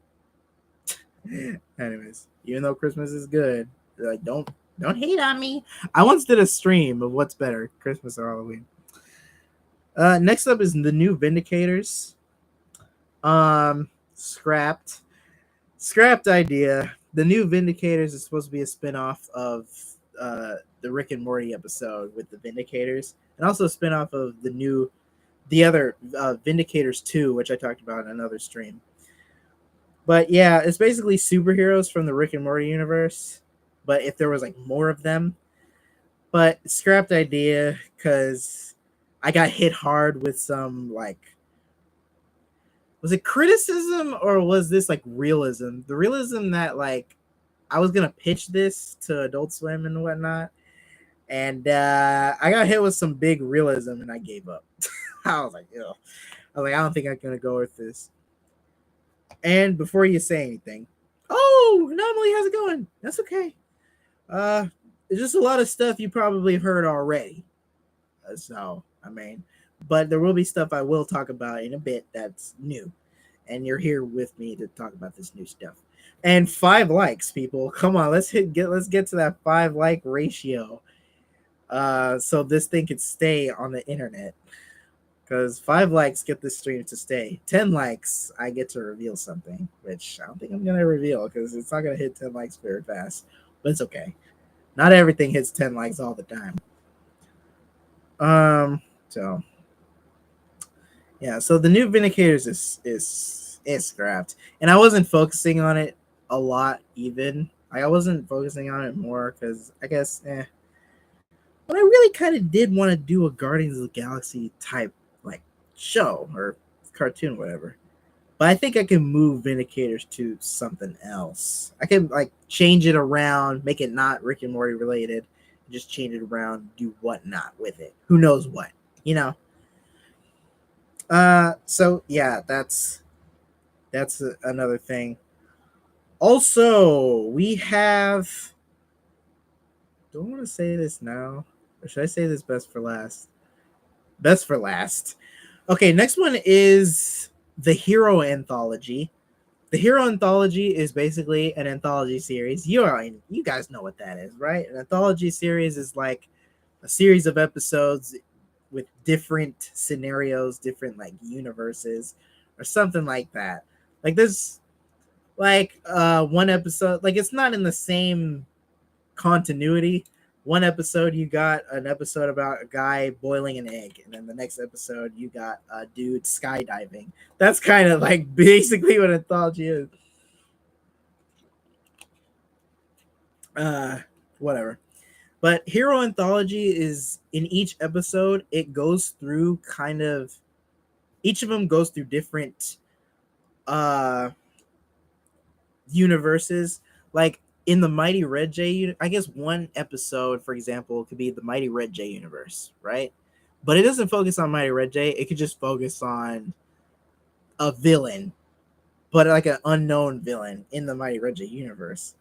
Anyways, even though Christmas is good, like don't hate on me. I once did a stream of what's better, Christmas or Halloween. Next up is the new Vindicators. Scrapped idea. The new Vindicators is supposed to be a spinoff of the Rick and Morty episode with the Vindicators, and also a spinoff of the other Vindicators 2, which I talked about in another stream. But yeah, it's basically superheroes from the Rick and Morty universe, but if there was like more of them. But scrapped idea because I got hit hard with some like, was it criticism or was this like realism? The realism that like I was gonna pitch this to Adult Swim and whatnot, and I got hit with some big realism and I gave up. I was like, I don't think I'm gonna go with this. And before you say anything, oh, Anomaly, how's it going? That's okay. It's just a lot of stuff you probably heard already. So, I mean, but there will be stuff I will talk about in a bit that's new. And you're here with me to talk about this new stuff. And 5 likes, people. Come on, let's get to that 5 like ratio. So this thing could stay on the internet. Because 5 likes get this stream to stay. 10 likes, I get to reveal something, which I don't think I'm going to reveal because it's not going to hit 10 likes very fast. But it's okay. Not everything hits 10 likes all the time. So yeah, so the new Vindicators is scrapped. And I wasn't focusing on it a lot even. I wasn't focusing on it more because I guess but I really kind of did want to do a Guardians of the Galaxy type like show or cartoon, whatever. But I think I can move Vindicators to something else. I can like change it around, make it not Rick and Morty related, just change it around, do whatnot with it. Who knows what, So yeah, that's another thing. Also, we have. Don't want to say this now, or should I say this best for last? Best for last. Okay, next one is the Hero Anthology. The Hero Anthology is basically an anthology series. You guys know what that is, right? An anthology series is like a series of episodes with different scenarios, different like universes, or something like that. Like there's like one episode, like it's not in the same continuity, one episode you got an episode about a guy boiling an egg, and then the next episode you got a dude skydiving. That's kind of like basically what anthology is. Whatever. But Hero Anthology is in each episode, it goes through kind of each of them goes through different uh universes. Like in the Mighty Red J, I guess one episode, for example, could be the Mighty Red J universe, right? But it doesn't focus on Mighty Red J. It could just focus on a villain, but like an unknown villain in the Mighty Red J universe.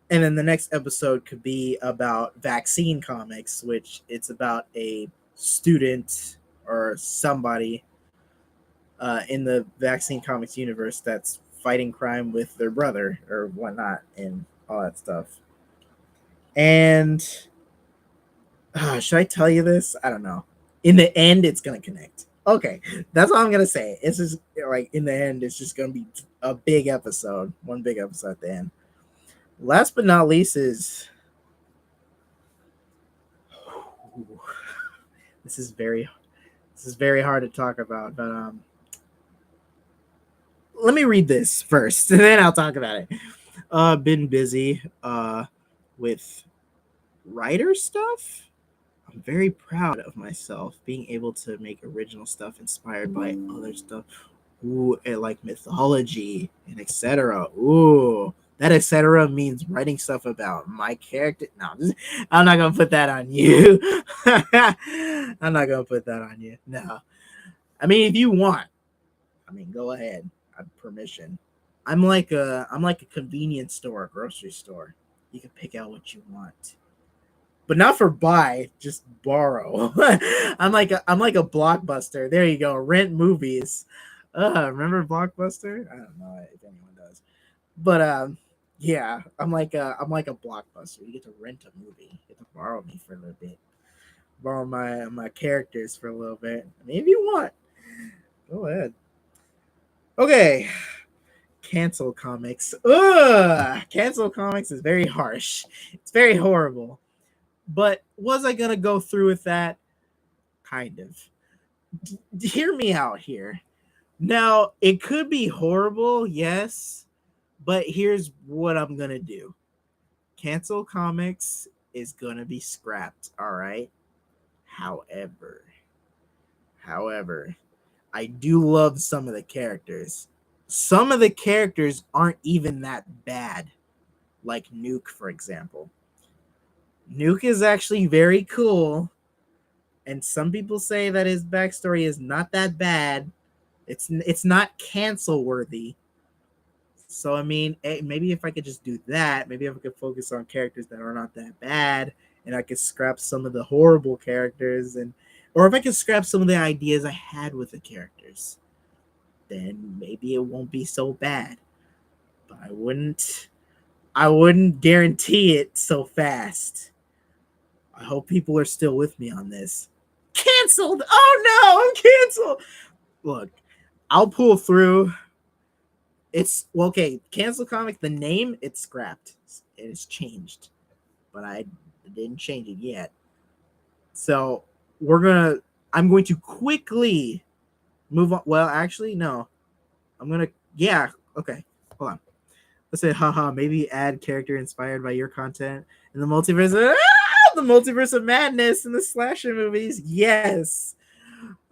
And then the next episode could be about Vaccine Comics, which it's about a student or somebody in the Vaccine Comics universe that's fighting crime with their brother or whatnot and all that stuff. And should I tell you this? I don't know. In the end, it's gonna connect. Okay, that's all I'm gonna say. It's just like in the end, it's just gonna be a big episode, one big episode at the end. Last but not least is this is very hard to talk about, but let me read this first and then I'll talk about it. Been busy with writer stuff. I'm very proud of myself being able to make original stuff inspired by other stuff. Ooh, like mythology and etc. Ooh, that etc. means writing stuff about my character. No, I'm not gonna put that on you. I'm not gonna put that on you. No, I mean if you want, I mean go ahead. I have permission. I'm like a convenience store, a grocery store. You can pick out what you want, but not for buy, just borrow. I'm like a Blockbuster. There you go. Rent movies. Remember Blockbuster? I don't know if anyone does, but yeah, I'm like a Blockbuster. You get to rent a movie. You get to borrow me for a little bit, borrow my characters for a little bit. I mean, if you want, go ahead. Okay, cancel comics. Ugh, cancel comics is very harsh. It's very horrible. But was I gonna go through with that? Kind of. Hear me out here. Now, it could be horrible, yes, but here's what I'm gonna do. Cancel comics is gonna be scrapped, all right? However, however, I do love some of the characters. Some of the characters aren't even that bad, like Nuke, for example. Nuke is actually very cool, and some people say that his backstory is not that bad. It's not cancel worthy. So I mean, maybe if I could just do that, maybe if I could focus on characters that are not that bad, and I could scrap some of the horrible characters, and or if I could scrap some of the ideas I had with the characters, then maybe it won't be so bad. But I wouldn't guarantee it so fast. I hope people are still with me on this. Canceled! Oh no, I'm canceled. Look, I'll pull through. It's well, okay. Cancel comic. The name it's scrapped. It's changed, but I didn't change it yet. So I'm going to quickly move on. Well, actually, no. I'm gonna. Yeah. Okay. Hold on. Let's say, haha. Maybe add character inspired by your content in the multiverse. The multiverse of madness in the slasher movies. Yes.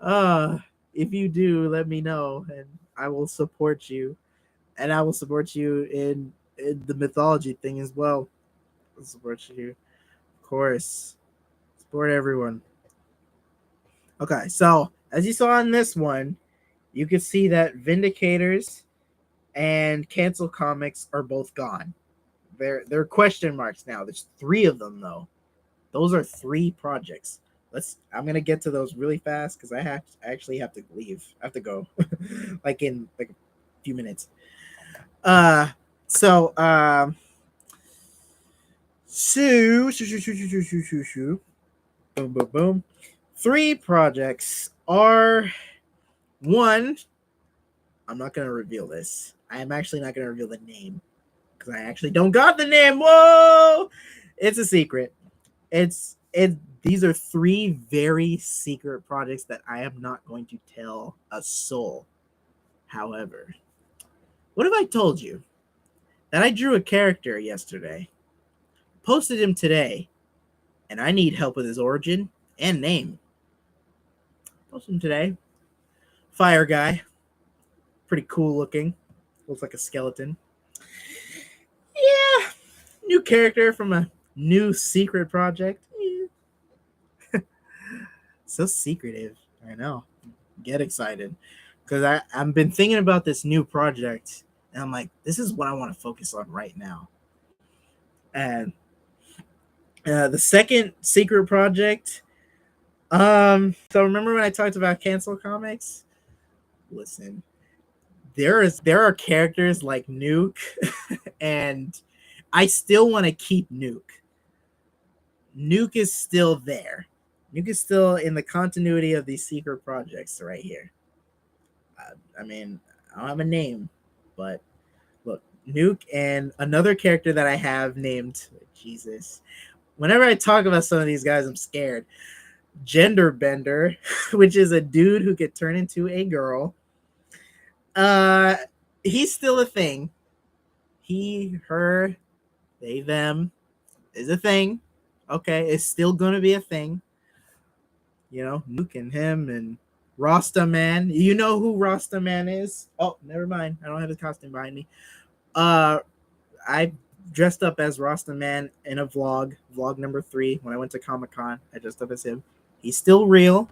If you do, let me know, and I will support you. And I will support you in the mythology thing as well. I'll support you, of course. Support everyone. Okay, so as you saw in this one, you could see that Vindicators and Cancel Comics are both gone. They're question marks now. There's three of them though. Those are three projects. I'm gonna get to those really fast because I actually have to leave. I have to go, like in like a few minutes. Uh, so boom, boom, boom. Three projects are one. I'm not gonna reveal this. I am actually not gonna reveal the name because I actually don't got the name. Whoa, it's a secret. These are three very secret projects that I am not going to tell a soul. However, what if I told you that I drew a character yesterday, posted him today, and I need help with his origin and name? Posted him today. Fire guy. Pretty cool looking. Looks like a skeleton. Yeah. New character from a new secret project. Yeah. So secretive. I know. Get excited. Because I've been thinking about this new project, and I'm like, this is what I want to focus on right now. And the second secret project, so remember when I talked about cancel comics? Listen, there are characters like Nuke, and I still want to keep Nuke. Nuke is still there. Nuke is still in the continuity of these secret projects right here. I mean, I don't have a name, but look, Nuke and another character that I have named Jesus. Whenever I talk about some of these guys, I'm scared. Gender Bender, which is a dude who could turn into a girl. Uh, he's still a thing. He, her, they, them is a thing. Okay, it's still gonna be a thing. You know, Nuke and him and Rasta Man. You know who Rasta Man is? Oh, never mind. I don't have his costume behind me. I dressed up as Rasta Man in a vlog number 3. When I went to Comic-Con, I dressed up as him. He's still real.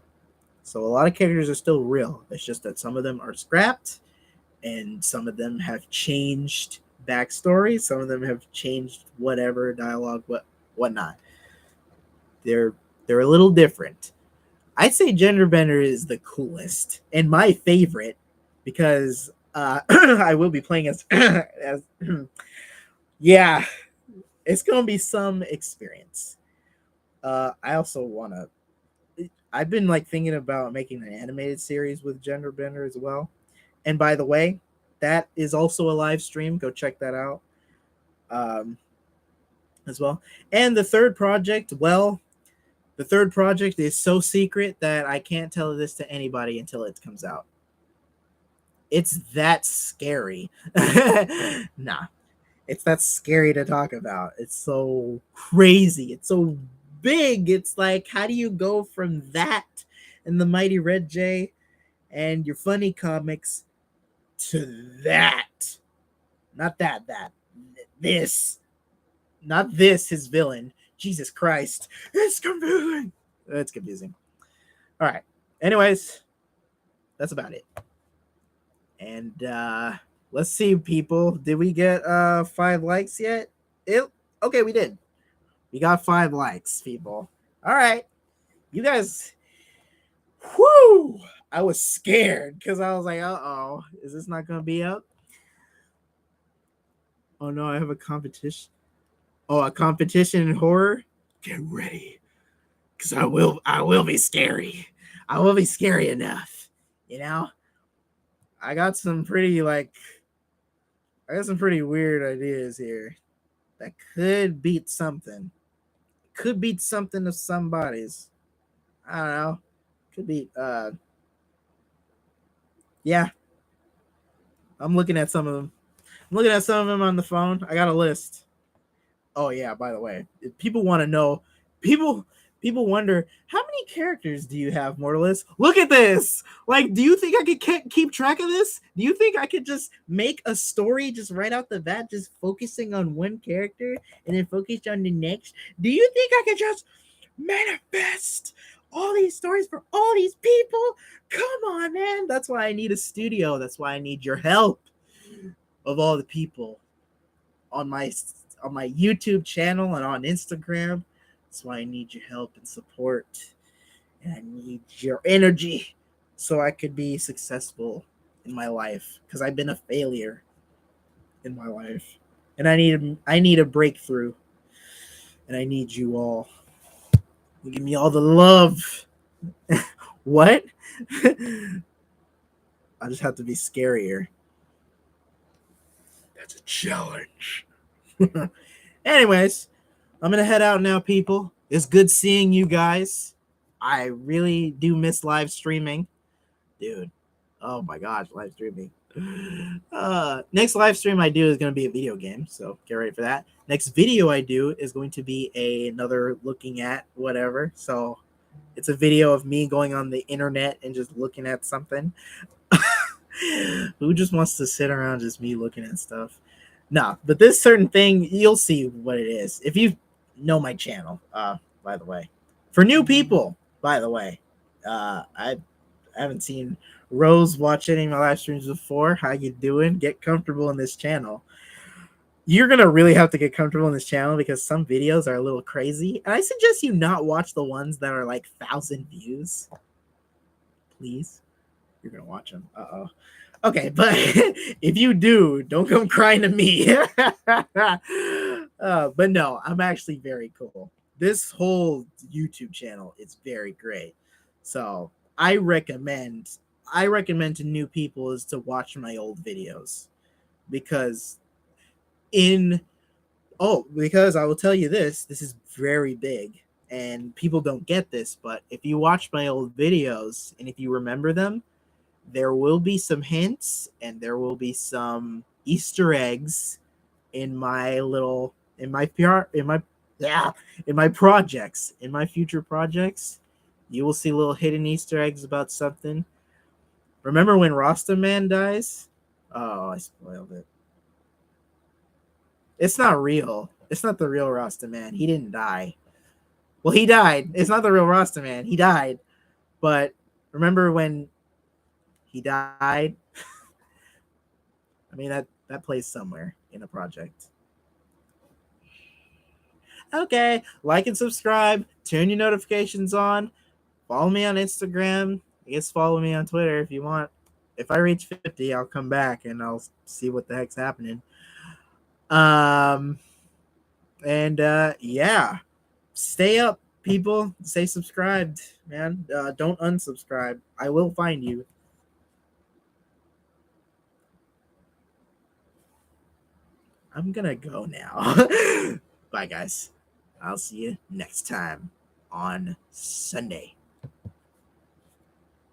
So a lot of characters are still real. It's just that some of them are scrapped and some of them have changed backstory. Some of them have changed whatever dialogue, whatnot. They're a little different. I'd say Genderbender is the coolest and my favorite because I will be playing as yeah, it's gonna be some experience. I also wanna. I've been like thinking about making an animated series with Genderbender as well. And by the way, that is also a live stream. Go check that out as well. And the third project, well, the third project is so secret that I can't tell this to anybody until it comes out. It's that scary. Nah, it's that scary to talk about. It's so crazy. It's so big. It's like, how do you go from that and the Mighty Red J and your funny comics to that? Not that. This. Not this, his villain. Jesus Christ. It's confusing. It's confusing. All right. Anyways, that's about it. And let's see, people. Did we get 5 likes yet? Okay, we did. We got 5 likes, people. All right. You guys, whoo! I was scared because I was like, uh-oh, is this not going to be up? Oh, no, I have a competition. Oh, a competition in horror? Get ready. Because I will be scary. I will be scary enough. You know? I got some pretty weird ideas here that could beat something. Could beat something of somebody's. I don't know. Could beat yeah. I'm looking at some of them. I'm looking at some of them on the phone. I got a list. Oh yeah, by the way, if people want to know, people wonder how many characters do you have, Mortalis? Look at this. Like, do you think I could keep track of this? Do you think I could just make a story just right out the bat, just focusing on one character and then focus on the next? Do you think I could just manifest all these stories for all these people? Come on, man. That's why I need a studio. That's why I need your help of all the people on my YouTube channel and on Instagram. That's why I need your help and support. And I need your energy so I could be successful in my life. Because I've been a failure in my life. And I need a breakthrough. And I need you all. You give me all the love. What? I just have to be scarier. That's a challenge. Anyways, I'm gonna head out now, people. It's good seeing you guys. I really do miss live streaming, dude. Oh my gosh, live streaming. Next live stream I do is going to be a video game, so get ready for that. Next video I do is going to be another looking at whatever. So it's a video of me going on the internet and just looking at something. Who just wants to sit around just me looking at stuff? No, but this certain thing, you'll see what it is if you know my channel. By the way, for new people, by the way, I haven't seen Rose watch any of my live streams before. How you doing? Get comfortable in this channel. You're gonna really have to get comfortable in this channel because some videos are a little crazy, and I suggest you not watch the ones that are like 1,000 views. Please, you're gonna watch them. Uh-oh. Okay, but if you do, don't come crying to me. But no, I'm actually very cool. This whole YouTube channel is very great. So I recommend to new people is to watch my old videos because in because I will tell you this is very big and people don't get this, but if you watch my old videos and if you remember them, there will be some hints and there will be some Easter eggs in my little in my PR in my yeah in my projects in my future projects. You will see little hidden Easter eggs about something. Remember when Rasta Man dies? Oh, I spoiled it. It's not real. It's not the real Rasta Man. He didn't die. Well, he died. It's not the real Rasta Man. He died. But remember when he died? I mean that plays somewhere in a project. Okay, like and subscribe. Turn your notifications on. Follow me on Instagram. I guess follow me on Twitter if you want. If I reach 50, I'll come back and I'll see what the heck's happening. Um, and yeah, stay up, people. Stay subscribed, man. Don't unsubscribe. I will find you. I'm gonna go now. Bye, guys. I'll see you next time on Sunday.